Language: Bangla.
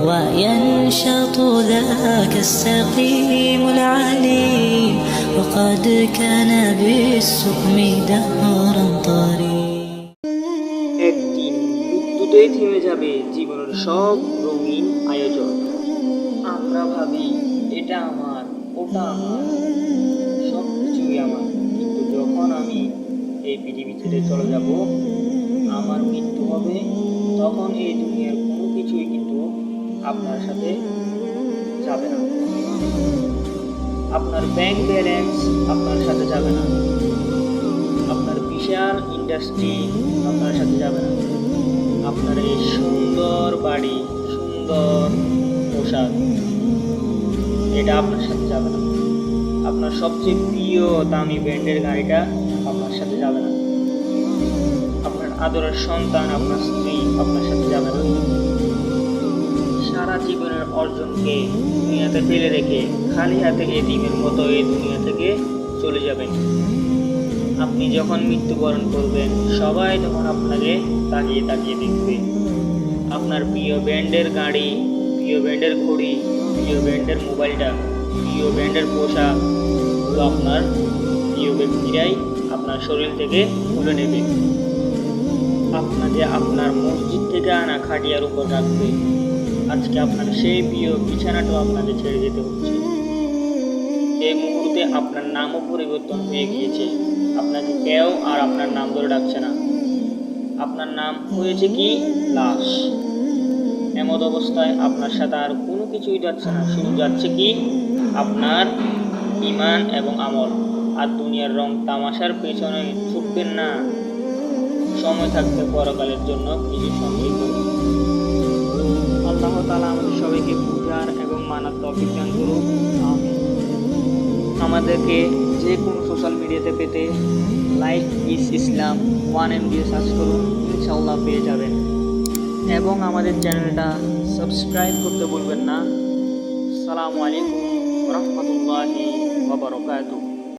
وينشط ذاك السقيم العليم وقد كان بالسقم دهرا طريق একদিন মৃত্যুতেই থেমে যাবে জীবনের সব রঙিন আয়োজন। আমরা ভাবি এটা আমার, ওটা আমার, সব কিছুই আমার, কিন্তু যখন আমি এই পৃথিবী ছেড়ে চলে যাব, আমার মৃত্যু হবে, তখন এই দুনিয়ার কোনো কিছুই কিন্তু আপনার সাথে যাবে না। আপনার ব্যাংক ব্যালেন্স আপনার সাথে যাবে না, আপনার বিশাল ইন্ডাস্ট্রি আপনার সাথে যাবে না, আপনার এই সুন্দর বাড়ি, সুন্দর পোশাক, এটা আপনার সাথে যাবে না। আপনার সবচেয়ে প্রিয় দামি ব্র্যান্ডের গাড়িটা আপনার সাথে যাবে না। আপনার আদরের সন্তান, আপনার স্ত্রী আপনার সাথে যাবে না। সারা জীবনের অর্জনকে দুনিয়াতে ফেলে রেখে খালি হাতে এতিমের মতো এই দুনিয়া থেকে চলে যাবেন। আপনি যখন মৃত্যুবরণ করবেন, সবাই তখন আপনাকে তাকিয়ে তাকিয়ে দেখবে। আপনার প্রিয় ব্র্যান্ডের গাড়ি, প্রিয় ব্র্যান্ডের ঘড়ি, প্রিয় ব্র্যান্ডের মোবাইলটা, প্রিয় ব্র্যান্ডের পোশাক, এগুলো আপনার প্রিয় ব্যক্তিরাই আপনার শরীর থেকে তুলে নেবে। আপনাকে আপনার মসজিদ থেকে আনা খাটিয়ার উপর রাখবে। আজকে আপনার সেই প্রিয় বিছানাটাও আপনাকে ছেড়ে যেতে হচ্ছে। এই মুহূর্তে আপনার নামও পরিবর্তন হয়ে গিয়েছে। আপনাকে কেউ আর আপনার নাম ধরে ডাকছে না। আপনার নাম হয়েছে কি লাশ। এমত অবস্থায় আপনার সাথে আর কোনো কিছুই যাচ্ছে না, শুধু যাচ্ছে কি আপনার ঈমান এবং আমল। আর দুনিয়ার রং তামাশার পেছনে ছুটবেন না। সময় থাকতে পরকালের জন্য কিছু সঞ্চয় করুন। আল্লাহ তাআলা আমাদের সবাইকে বুঝার এবং মানার তৌফিক দান করুন। আমাদেরকে যে কোনো সোশ্যাল মিডিয়াতে পেতে লাইফ ইজ ইসলাম 1M দিয়ে সার্চ করুন, ইনশাআল্লাহ পেয়ে যাবেন। এবং আমাদের চ্যানেলটা সাবস্ক্রাইব করতে ভুলবেন না। আসসালামু আলাইকুম ওয়া রাহমাতুল্লাহি ওয়া বারাকাতুহু।